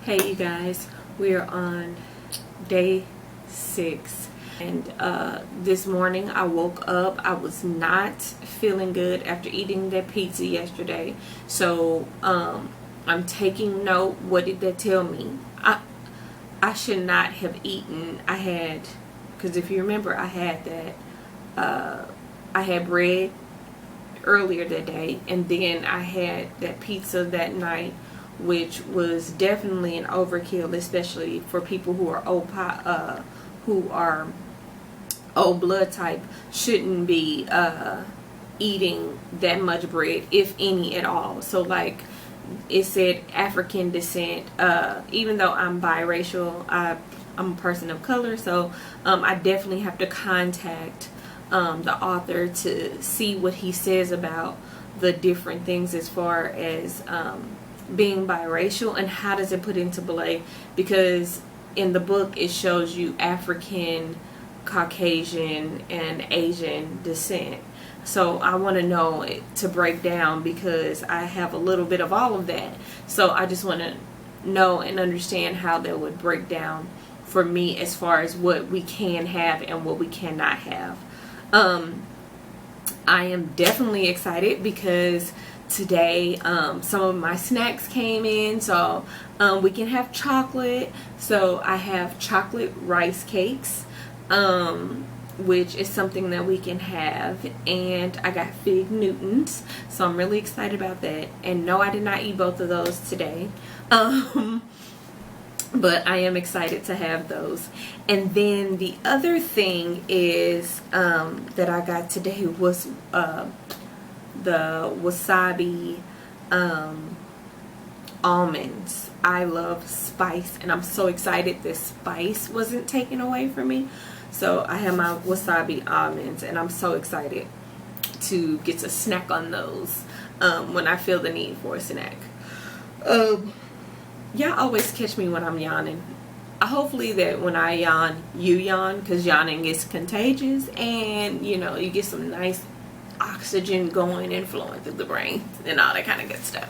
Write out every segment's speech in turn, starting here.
Hey you guys, we are on day 6 and this morning I woke up. I was not feeling good after eating that pizza yesterday, so I'm taking note. What did that tell me? I should not have eaten. Because if you remember, I had bread earlier that day, and then I had that pizza that night, which was definitely an overkill, especially for people who are O blood type. Shouldn't be eating that much bread, if any at all. So like it said, African descent. Even though I'm biracial, I'm a person of color, so I definitely have to contact the author to see what he says about the different things as far as being biracial and how does it put into play, because in the book it shows you African, Caucasian, and Asian descent. So I want to know it to break down, because I have a little bit of all of that. So I just want to know and understand how that would break down for me as far as what we can have and what we cannot have. I am definitely excited because today some of my snacks came in, so we can have chocolate. So I have chocolate rice cakes, which is something that we can have, and I got Fig Newtons, so I'm really excited about that. And no, I did not eat both of those today, but I am excited to have those. And then the other thing is that I got today was the wasabi almonds. I love spice, and I'm so excited this spice wasn't taken away from me. So I have my wasabi almonds, and I'm so excited to get to snack on those when I feel the need for a snack. Y'all always catch me when I'm yawning. Hopefully that when I yawn, you yawn, because yawning is contagious, and you know, you get some nice oxygen going and flowing through the brain and all that kind of good stuff.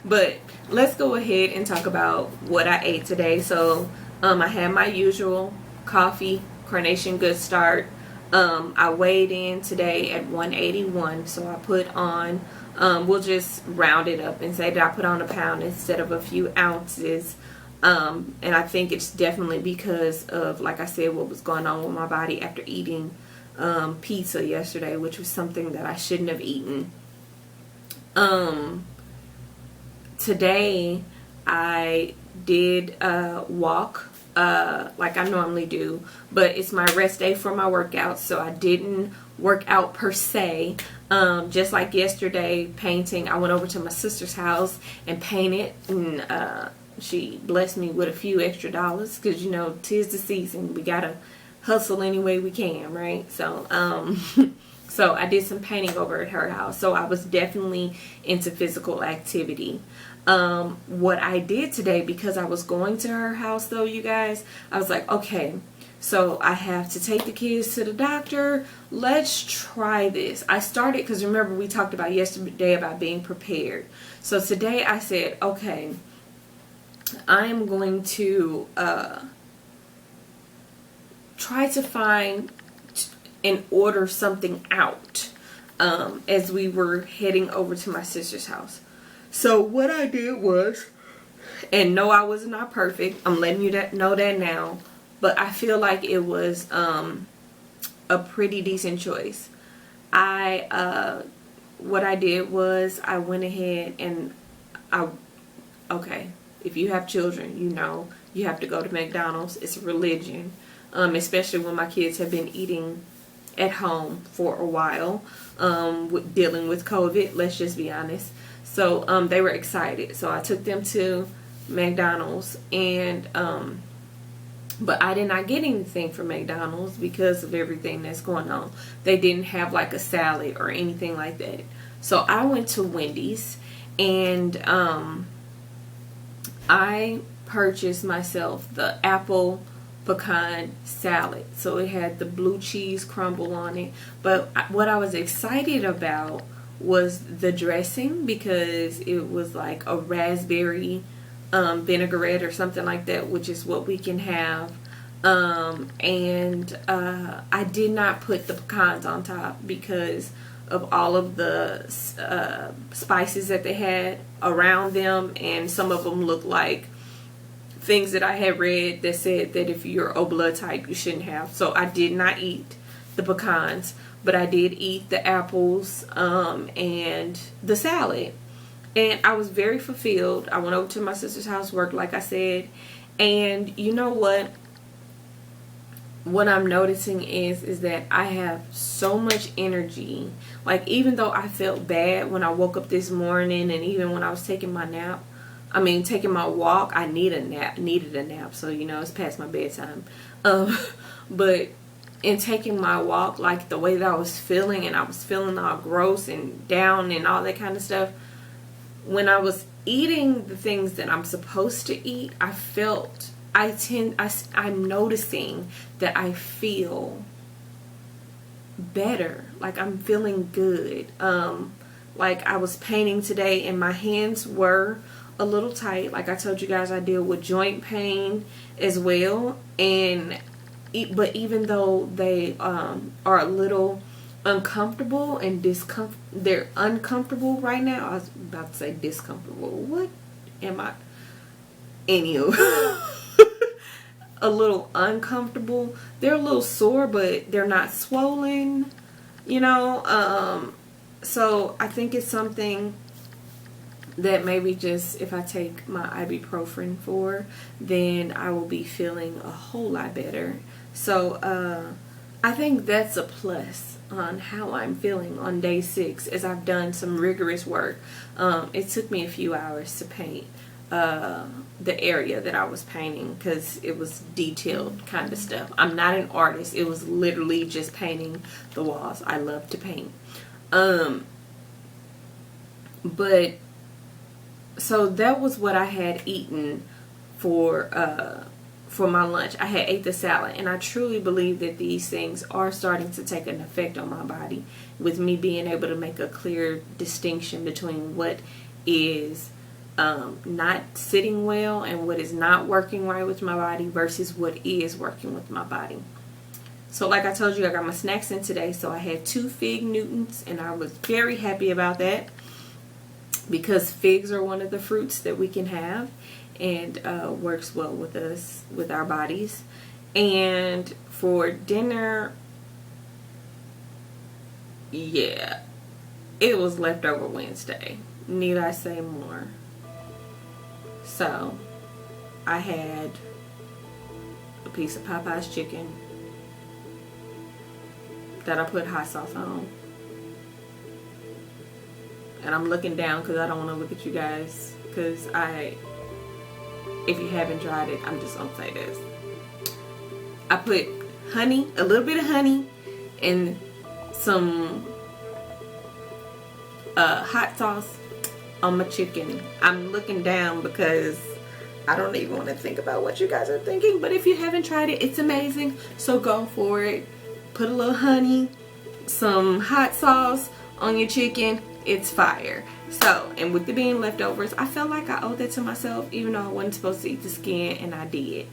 But let's go ahead and talk about what I ate today. So I had my usual coffee, Carnation Good Start. I weighed in today at 181, so I put on, we'll just round it up and say that I put on a pound instead of a few ounces. And I think it's definitely because of, like I said, what was going on with my body after eating pizza yesterday, which was something that I shouldn't have eaten. Today I did walk like I normally do, but it's my rest day for my workouts, so I didn't work out per se. Just like yesterday painting, I went over to my sister's house and painted, and she blessed me with a few extra dollars, because you know, 'tis the season, we gotta hustle any way we can, right? So so I did some painting over at her house, so I was definitely into physical activity. What I did today, because I was going to her house though, you guys, I was like, okay, so I have to take the kids to the doctor. Let's try this. I started, because remember we talked about yesterday about being prepared. So today I said, okay, I am going to try to find and order something out as we were heading over to my sister's house. So what I did was, and no, I was not perfect, I'm letting you know that now, but I feel like it was a pretty decent choice. What I did was I went ahead and okay, if you have children, you know you have to go to McDonald's. It's a religion, especially when my kids have been eating at home for a while, dealing with COVID, let's just be honest. So they were excited, so I took them to McDonald's, and but I did not get anything from McDonald's because of everything that's going on. They didn't have like a salad or anything like that. So I went to Wendy's, and I purchased myself the apple pecan salad. So it had the blue cheese crumble on it. But what I was excited about was the dressing, because it was like a raspberry vinaigrette or something like that, which is what we can have. And I did not put the pecans on top because of all of the spices that they had around them, and some of them look like things that I had read that said that if you're O blood type you shouldn't have. So I did not eat the pecans, but I did eat the apples and the salad, and I was very fulfilled. I went over to my sister's house, work like I said, and you know what I'm noticing is that I have so much energy. Like, even though I felt bad when I woke up this morning, and even when I was taking my nap, taking my walk, I needed a nap. So, you know, it's past my bedtime. But in taking my walk, like the way that I was feeling, and I was feeling all gross and down and all that kind of stuff, when I was eating the things that I'm supposed to eat, I'm noticing that I feel better. Like, I'm feeling good. Like, I was painting today and my hands were a little tight. Like I told you guys, I deal with joint pain as well, and but even though they are a little uncomfortable and they're uncomfortable right now. I was about to say discomfortable. What am I? Anywho. A little uncomfortable. They're a little sore, but they're not swollen, you know. So I think it's something that maybe just if I take my ibuprofen for, then I will be feeling a whole lot better. So I think that's a plus on how I'm feeling on day 6, as I've done some rigorous work. It took me a few hours to paint the area that I was painting, because it was detailed kind of stuff. I'm not an artist. It was literally just painting the walls. I love to paint. But so that was what I had eaten for my lunch. I had ate the salad, and I truly believe that these things are starting to take an effect on my body, with me being able to make a clear distinction between what is not sitting well and what is not working right with my body versus what is working with my body. So like I told you, I got my snacks in today. So I had 2 fig Newtons, and I was very happy about that, because figs are one of the fruits that we can have, and works well with us, with our bodies. And for dinner, yeah, it was leftover Wednesday. Need I say more? So I had a piece of Popeye's chicken that I put hot sauce on. And I'm looking down because I don't want to look at you guys, because if you haven't tried it, I'm just gonna say this. I put honey, a little bit of honey, and some hot sauce on my chicken. I'm looking down because I don't even want to think about what you guys are thinking, but if you haven't tried it, it's amazing. So go for it. Put a little honey, some hot sauce on your chicken. It's fire. So, and with the being leftovers, I felt like I owed that to myself, even though I wasn't supposed to eat the skin, and I did.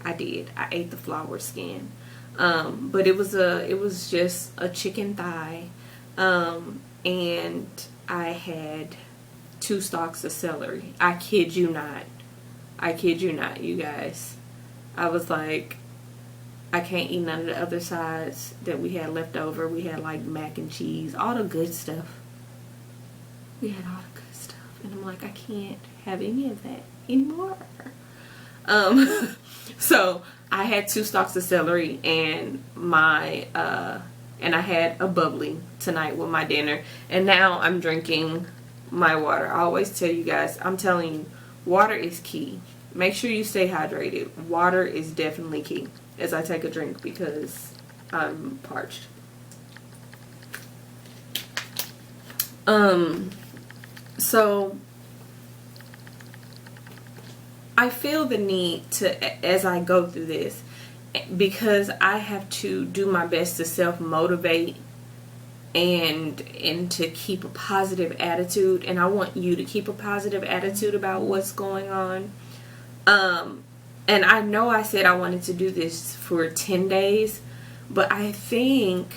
I ate the flower skin. But it was just a chicken thigh, and I had 2 stalks of celery. I kid you not, you guys. I was like, I can't eat none of the other sides that we had left over. We had like mac and cheese, all the good stuff. We had all the good stuff, and I'm like, I can't have any of that anymore. So I had 2 stalks of celery, and and I had a bubbly tonight with my dinner, and now I'm drinking my water. I always tell you guys, I'm telling you, water is key. Make sure you stay hydrated. Water is definitely key, as I take a drink because I'm parched. So I feel the need to, as I go through this, because I have to do my best to self-motivate and to keep a positive attitude. And I want you to keep a positive attitude about what's going on. And I know I said I wanted to do this for 10 days, but I think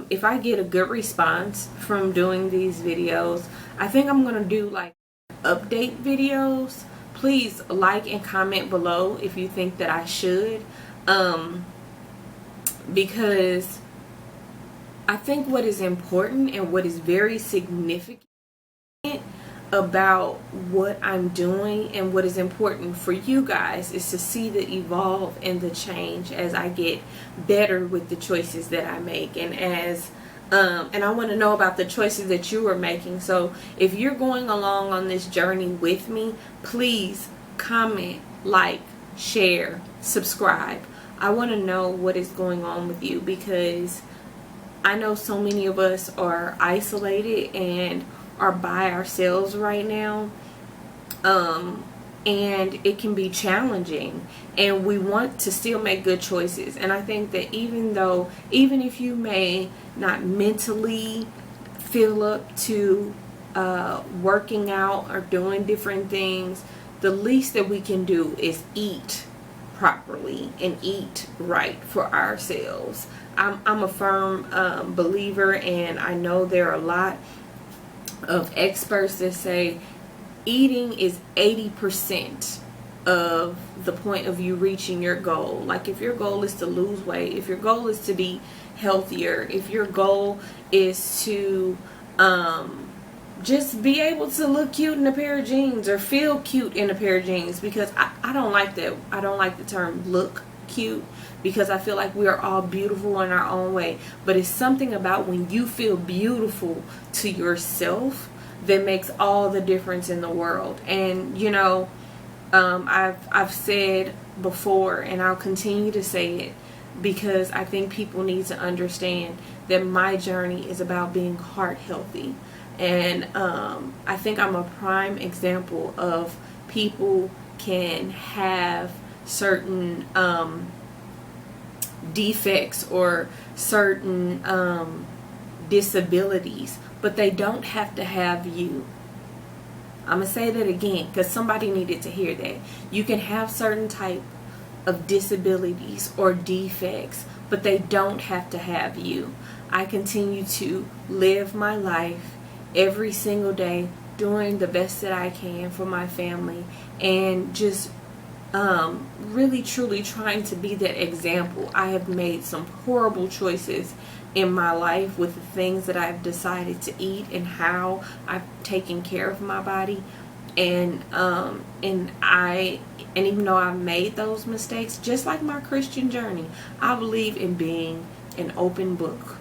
if I get a good response from doing these videos, I think I'm going to do like update videos. Please like and comment below if you think that I should, because I think what is important and what is very significant about what I'm doing and what is important for you guys is to see the evolve and the change as I get better with the choices that I make, and as and I want to know about the choices that you are making. So if you're going along on this journey with me, please comment, like, share, subscribe. I want to know what is going on with you, because I know so many of us are isolated and are by ourselves right now, and it can be challenging, and we want to still make good choices. And I think that even if you may not mentally feel up to working out or doing different things, the least that we can do is eat properly and eat right for ourselves. I'm a firm believer, and I know there are a lot of experts that say eating is 80% of the point of you reaching your goal. Like if your goal is to lose weight, if your goal is to be healthier, if your goal is to just be able to look cute in a pair of jeans or feel cute in a pair of jeans, because I don't like that. I don't like the term look cute, because I feel like we are all beautiful in our own way, but it's something about when you feel beautiful to yourself that makes all the difference in the world. And you know, I've said before, and I'll continue to say it, because I think people need to understand that my journey is about being heart healthy. And I think I'm a prime example of people can have certain defects or certain disabilities, but they don't have to have you. I'm gonna say that again because somebody needed to hear that. You can have certain type of disabilities or defects, but they don't have to have you. I continue to live my life every single day doing the best that I can for my family, and just really truly trying to be that example. I have made some horrible choices in my life with the things that I've decided to eat and how I've taken care of my body, and even though I've made those mistakes, just like my Christian journey, I believe in being an open book.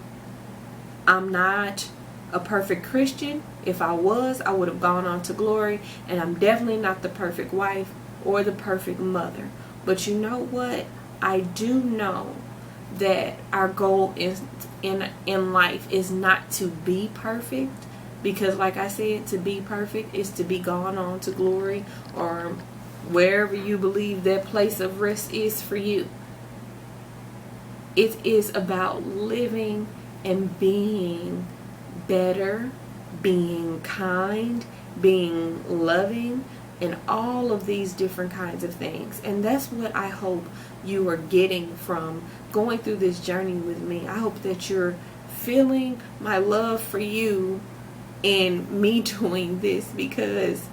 I'm not a perfect Christian. If I was, I would have gone on to glory, and I'm definitely not the perfect wife or the perfect mother. But you know what? I do know that our goal is in life is not to be perfect, because like I said, to be perfect is to be gone on to glory, or wherever you believe that place of rest is for you. It is about living and being better, being kind, being loving, and all of these different kinds of things. And that's what I hope you are getting from going through this journey with me. I hope that you're feeling my love for you in me doing this, because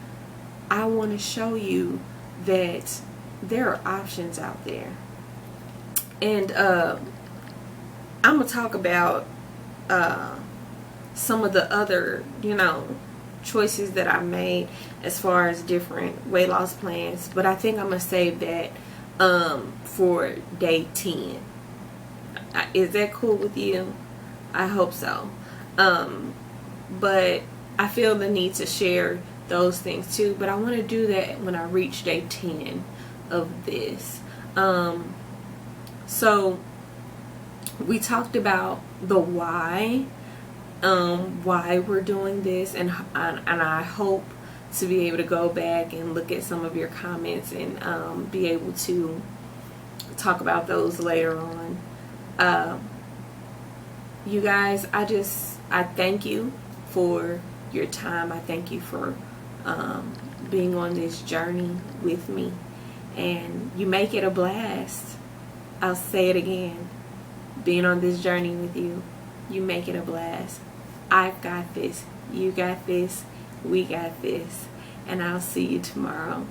I want to show you that there are options out there. And I'm going to talk about some of the other, choices that I made as far as different weight loss plans, but I think I'm going to save that for day 10. Is that cool with you? I hope so. But I feel the need to share those things too, but I want to do that when I reach day 10 of this. So we talked about the why we're doing this, and I hope to be able to go back and look at some of your comments and be able to talk about those later on. you guys, I thank you for your time. I thank you for being on this journey with me, and you make it a blast. I'll say it again. Being on this journey with you, you make it a blast. I've got this. You got this. We got this. And I'll see you tomorrow.